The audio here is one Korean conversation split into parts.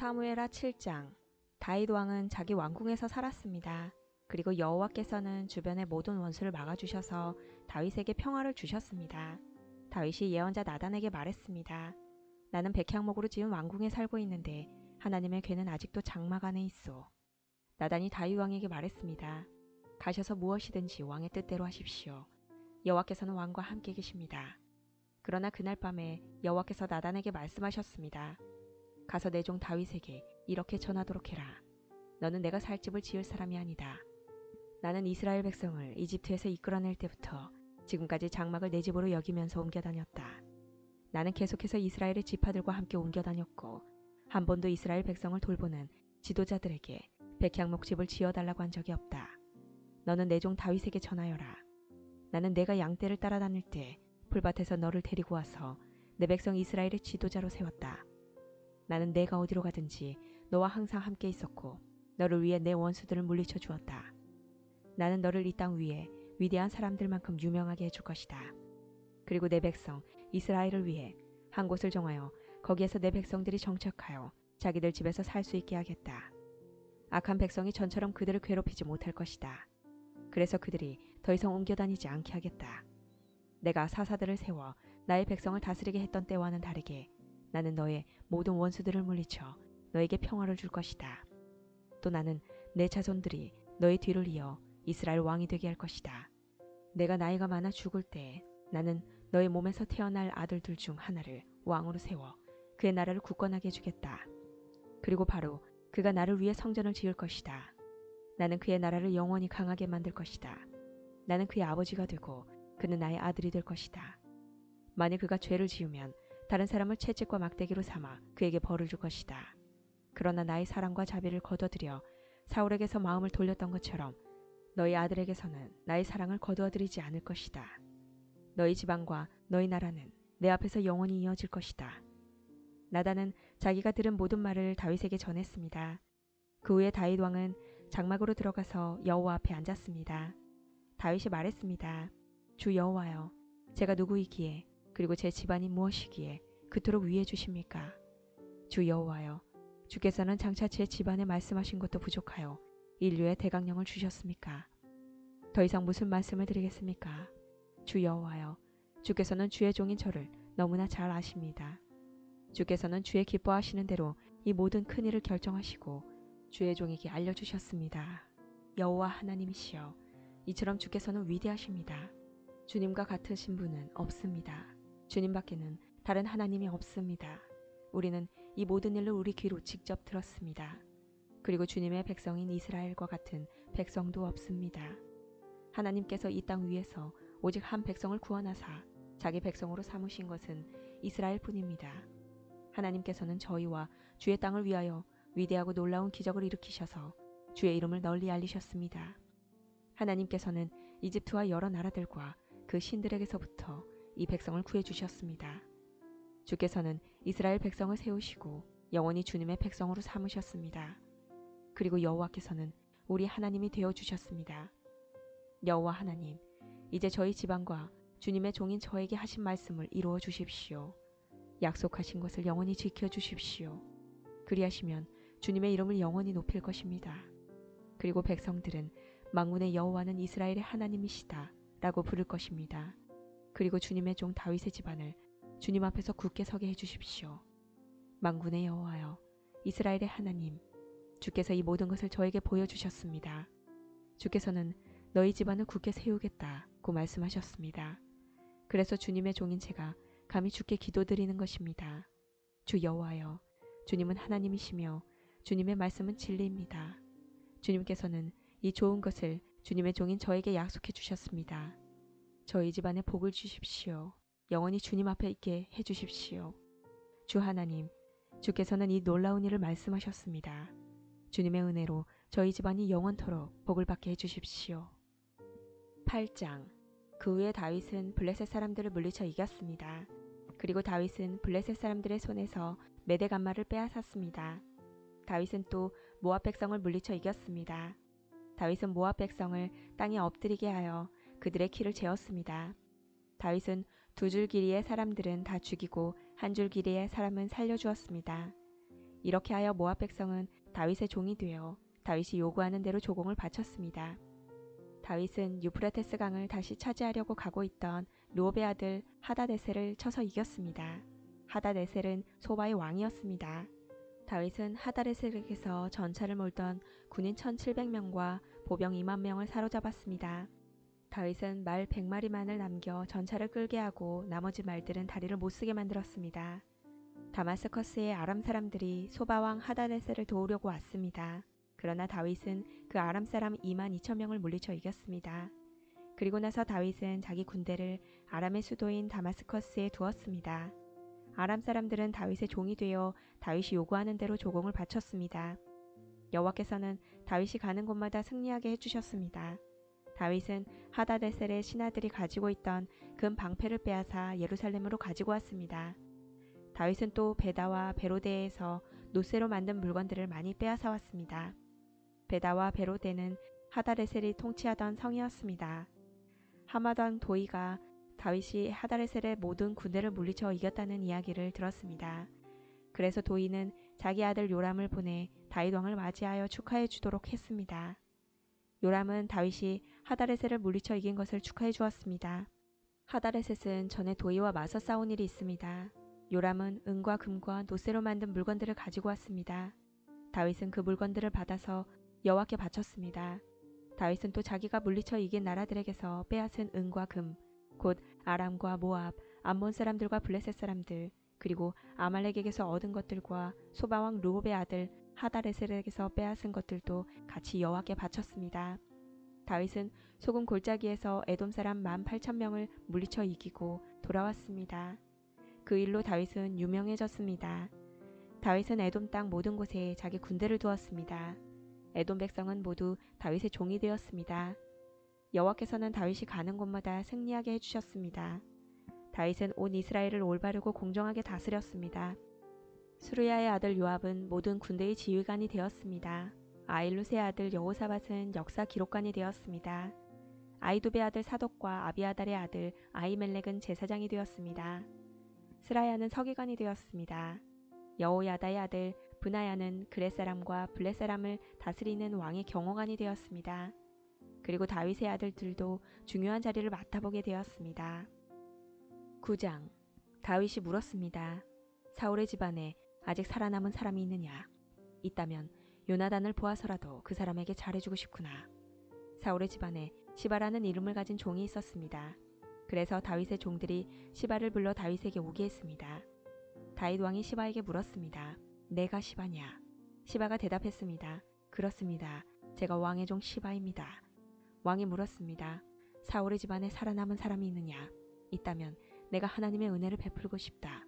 사무엘하 7장. 다윗 왕은 자기 왕궁에서 살았습니다. 그리고 여호와께서는 주변의 모든 원수를 막아주셔서 다윗에게 평화를 주셨습니다. 다윗이 예언자 나단에게 말했습니다. 나는 백향목으로 지은 왕궁에 살고 있는데 하나님의 궤는 아직도 장막 안에 있소. 나단이 다윗 왕에게 말했습니다. 가셔서 무엇이든지 왕의 뜻대로 하십시오. 여호와께서는 왕과 함께 계십니다. 그러나 그날 밤에 여호와께서 나단에게 말씀하셨습니다. 가서 내 종 다윗에게 이렇게 전하도록 해라. 너는 내가 살 집을 지을 사람이 아니다. 나는 이스라엘 백성을 이집트에서 이끌어낼 때부터 지금까지 장막을 내 집으로 여기면서 옮겨 다녔다. 나는 계속해서 이스라엘의 지파들과 함께 옮겨 다녔고 한 번도 이스라엘 백성을 돌보는 지도자들에게 백향목 집을 지어달라고 한 적이 없다. 너는 내 종 다윗에게 전하여라. 나는 내가 양떼를 따라다닐 때 풀밭에서 너를 데리고 와서 내 백성 이스라엘의 지도자로 세웠다. 나는 내가 어디로 가든지 너와 항상 함께 있었고 너를 위해 내 원수들을 물리쳐 주었다. 나는 너를 이 땅 위에 위대한 사람들만큼 유명하게 해줄 것이다. 그리고 내 백성 이스라엘을 위해 한 곳을 정하여 거기에서 내 백성들이 정착하여 자기들 집에서 살 수 있게 하겠다. 악한 백성이 전처럼 그들을 괴롭히지 못할 것이다. 그래서 그들이 더 이상 옮겨 다니지 않게 하겠다. 내가 사사들을 세워 나의 백성을 다스리게 했던 때와는 다르게 나는 너의 모든 원수들을 물리쳐 너에게 평화를 줄 것이다. 또 나는 내 자손들이 너의 뒤를 이어 이스라엘 왕이 되게 할 것이다. 내가 나이가 많아 죽을 때 나는 너의 몸에서 태어날 아들들 중 하나를 왕으로 세워 그의 나라를 굳건하게 해주겠다. 그리고 바로 그가 나를 위해 성전을 지을 것이다. 나는 그의 나라를 영원히 강하게 만들 것이다. 나는 그의 아버지가 되고 그는 나의 아들이 될 것이다. 만일 그가 죄를 지으면 다른 사람을 채찍과 막대기로 삼아 그에게 벌을 줄 것이다. 그러나 나의 사랑과 자비를 거둬들여 사울에게서 마음을 돌렸던 것처럼 너희 아들에게서는 나의 사랑을 거두어들이지 않을 것이다. 너희 지방과 너희 나라는 내 앞에서 영원히 이어질 것이다. 나단은 자기가 들은 모든 말을 다윗에게 전했습니다. 그 후에 다윗 왕은 장막으로 들어가서 여호와 앞에 앉았습니다. 다윗이 말했습니다. 주 여호와여, 제가 누구이기에 그리고 제 집안이 무엇이기에 그토록 위해 주십니까? 주 여호와여, 주께서는 장차 제 집안에 말씀하신 것도 부족하여 인류의 대강령을 주셨습니까? 더 이상 무슨 말씀을 드리겠습니까? 주 여호와여, 주께서는 주의 종인 저를 너무나 잘 아십니다. 주께서는 주의 기뻐하시는 대로 이 모든 큰 일을 결정하시고 주의 종에게 알려주셨습니다. 여호와 하나님이시여, 이처럼 주께서는 위대하십니다. 주님과 같으신 분은 없습니다. 주님 밖에는 다른 하나님이 없습니다. 우리는 이 모든 일을 우리 귀로 직접 들었습니다. 그리고 주님의 백성인 이스라엘과 같은 백성도 없습니다. 하나님께서 이 땅 위에서 오직 한 백성을 구원하사 자기 백성으로 삼으신 것은 이스라엘 뿐입니다. 하나님께서는 저희와 주의 땅을 위하여 위대하고 놀라운 기적을 일으키셔서 주의 이름을 널리 알리셨습니다. 하나님께서는 이집트와 여러 나라들과 그 신들에게서부터 이 백성을 구해주셨습니다. 주께서는 이스라엘 백성을 세우시고 영원히 주님의 백성으로 삼으셨습니다. 그리고 여호와께서는 우리 하나님이 되어주셨습니다. 여호와 하나님, 이제 저희 지방과 주님의 종인 저에게 하신 말씀을 이루어 주십시오. 약속하신 것을 영원히 지켜주십시오. 그리하시면 주님의 이름을 영원히 높일 것입니다. 그리고 백성들은 만군의 여호와는 이스라엘의 하나님이시다 라고 부를 것입니다. 그리고 주님의 종 다윗의 집안을 주님 앞에서 굳게 서게 해주십시오. 만군의 여호와여, 이스라엘의 하나님, 주께서 이 모든 것을 저에게 보여주셨습니다. 주께서는 너희 집안을 굳게 세우겠다고 말씀하셨습니다. 그래서 주님의 종인 제가 감히 주께 기도드리는 것입니다. 주 여호와여, 주님은 하나님이시며 주님의 말씀은 진리입니다. 주님께서는 이 좋은 것을 주님의 종인 저에게 약속해 주셨습니다. 저희 집안에 복을 주십시오. 영원히 주님 앞에 있게 해주십시오. 주 하나님, 주께서는 이 놀라운 일을 말씀하셨습니다. 주님의 은혜로 저희 집안이 영원토록 복을 받게 해주십시오. 8장. 그 후에 다윗은 블레셋 사람들을 물리쳐 이겼습니다. 그리고 다윗은 블레셋 사람들의 손에서 메대 간마를 빼앗았습니다. 다윗은 또 모압 백성을 물리쳐 이겼습니다. 다윗은 모압 백성을 땅에 엎드리게 하여 그들의 키를 재었습니다. 다윗은 2줄 길이의 사람들은 다 죽이고 1줄 길이의 사람은 살려주었습니다. 이렇게 하여 모압 백성은 다윗의 종이 되어 다윗이 요구하는 대로 조공을 바쳤습니다. 다윗은 유프라테스 강을 다시 차지하려고 가고 있던 르홉의 아들 하다데셀을 쳐서 이겼습니다. 하다데셀은 소바의 왕이었습니다. 다윗은 하다데셀에게서 전차를 몰던 군인 1700명과 보병 2만 명을 사로잡았습니다. 다윗은 말 100마리만을 남겨 전차를 끌게 하고 나머지 말들은 다리를 못쓰게 만들었습니다. 다마스커스의 아람 사람들이 소바왕 하다데셀을 도우려고 왔습니다. 그러나 다윗은 그 아람 사람 2만 2천 명을 물리쳐 이겼습니다. 그리고 나서 다윗은 자기 군대를 아람의 수도인 다마스커스에 두었습니다. 아람 사람들은 다윗의 종이 되어 다윗이 요구하는 대로 조공을 바쳤습니다. 여호와께서는 다윗이 가는 곳마다 승리하게 해주셨습니다. 다윗은 하다데셀의 신하들이 가지고 있던 금 방패를 빼앗아 예루살렘으로 가지고 왔습니다. 다윗은 또 베다와 베로데에서 노새로 만든 물건들을 많이 빼앗아 왔습니다. 베다와 베로데는 하다레셀이 통치하던 성이었습니다. 하마단 도이가 다윗이 하다레셀의 모든 군대를 물리쳐 이겼다는 이야기를 들었습니다. 그래서 도이는 자기 아들 요람을 보내 다윗 왕을 맞이하여 축하해 주도록 했습니다. 요람은 다윗이 하다레셀을 물리쳐 이긴 것을 축하해 주었습니다. 하다레셋은 전에 도이와 맞서 싸운 일이 있습니다. 요람은 은과 금과 노새로 만든 물건들을 가지고 왔습니다. 다윗은 그 물건들을 받아서 여호와께 바쳤습니다. 다윗은 또 자기가 물리쳐 이긴 나라들에게서 빼앗은 은과 금, 곧 아람과 모압, 암몬 사람들과 블레셋 사람들, 그리고 아말렉에게서 얻은 것들과 소바왕 르홉의 아들 하다레셀에게서 빼앗은 것들도 같이 여호와께 바쳤습니다. 다윗은 소금 골짜기에서 에돔 사람 18,000명을 물리쳐 이기고 돌아왔습니다. 그 일로 다윗은 유명해졌습니다. 다윗은 에돔 땅 모든 곳에 자기 군대를 두었습니다. 에돔 백성은 모두 다윗의 종이 되었습니다. 여호와께서는 다윗이 가는 곳마다 승리하게 해주셨습니다. 다윗은 온 이스라엘을 올바르고 공정하게 다스렸습니다. 수르야의 아들 요압은 모든 군대의 지휘관이 되었습니다. 아일룻의 아들 여호사밧은 역사 기록관이 되었습니다. 아이두베의 아들 사독과 아비아달의 아들 아히멜렉은 제사장이 되었습니다. 스라야는 서기관이 되었습니다. 여호야다의 아들 브나야는 그렛 사람과 블렛 사람을 다스리는 왕의 경호관이 되었습니다. 그리고 다윗의 아들들도 중요한 자리를 맡아보게 되었습니다. 9장. 다윗이 물었습니다. 사울의 집안에 아직 살아남은 사람이 있느냐? 있다면 요나단을 보아서라도 그 사람에게 잘해주고 싶구나. 사울의 집안에 시바라는 이름을 가진 종이 있었습니다. 그래서 다윗의 종들이 시바를 불러 다윗에게 오게 했습니다. 다윗 왕이 시바에게 물었습니다. 내가 시바냐? 시바가 대답했습니다. 그렇습니다. 제가 왕의 종 시바입니다. 왕이 물었습니다. 사울의 집안에 살아남은 사람이 있느냐? 있다면 내가 하나님의 은혜를 베풀고 싶다.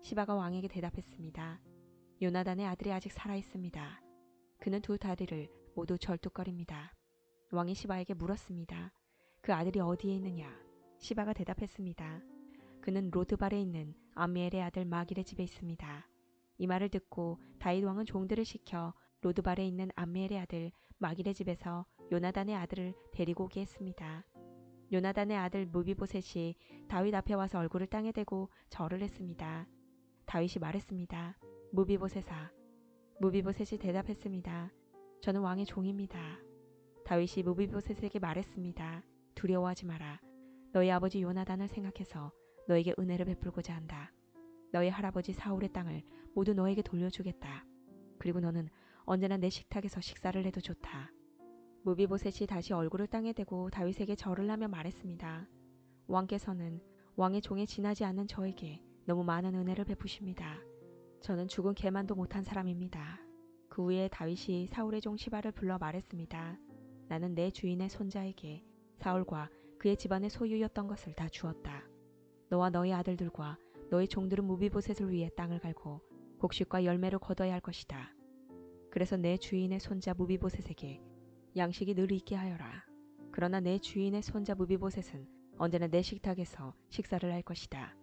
시바가 왕에게 대답했습니다. 요나단의 아들이 아직 살아있습니다. 그는 두 다리를 모두 절뚝거립니다. 왕이 시바에게 물었습니다. 그 아들이 어디에 있느냐? 시바가 대답했습니다. 그는 로드발에 있는 암미엘의 아들 마길의 집에 있습니다. 이 말을 듣고 다윗 왕은 종들을 시켜 로드발에 있는 암미엘의 아들 마길의 집에서 요나단의 아들을 데리고 오게 했습니다. 요나단의 아들 무비보셋이 다윗 앞에 와서 얼굴을 땅에 대고 절을 했습니다. 다윗이 말했습니다. 무비보셋아. 무비보셋이 대답했습니다. 저는 왕의 종입니다. 다윗이 무비보셋에게 말했습니다. 두려워하지 마라. 너희 아버지 요나단을 생각해서 너에게 은혜를 베풀고자 한다. 너희 할아버지 사울의 땅을 모두 너에게 돌려주겠다. 그리고 너는 언제나 내 식탁에서 식사를 해도 좋다. 무비보셋이 다시 얼굴을 땅에 대고 다윗에게 절을 하며 말했습니다. 왕께서는 왕의 종에 지나지 않는 저에게 너무 많은 은혜를 베푸십니다. 저는 죽은 개만도 못한 사람입니다. 그 후에 다윗이 사울의 종 시바를 불러 말했습니다. 나는 내 주인의 손자에게 사울과 그의 집안의 소유였던 것을 다 주었다. 너와 너희 아들들과 너희 종들은 무비보셋을 위해 땅을 갈고 곡식과 열매를 거둬야 할 것이다. 그래서 내 주인의 손자 무비보셋에게 양식이 늘 있게 하여라. 그러나 내 주인의 손자 무비보셋은 언제나 내 식탁에서 식사를 할 것이다.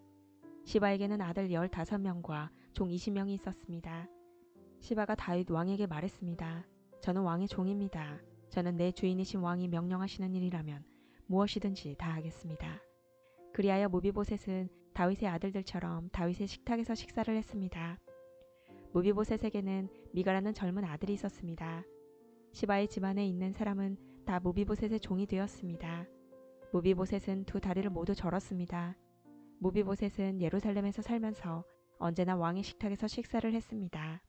시바에게는 아들 15명과 종 20명이 있었습니다. 시바가 다윗 왕에게 말했습니다. 저는 왕의 종입니다. 저는 내 주인이신 왕이 명령하시는 일이라면 무엇이든지 다 하겠습니다. 그리하여 무비보셋은 다윗의 아들들처럼 다윗의 식탁에서 식사를 했습니다. 무비보셋에게는 미가라는 젊은 아들이 있었습니다. 시바의 집안에 있는 사람은 다 무비보셋의 종이 되었습니다. 무비보셋은 두 다리를 모두 절었습니다. 무비보셋은 예루살렘에서 살면서 언제나 왕의 식탁에서 식사를 했습니다.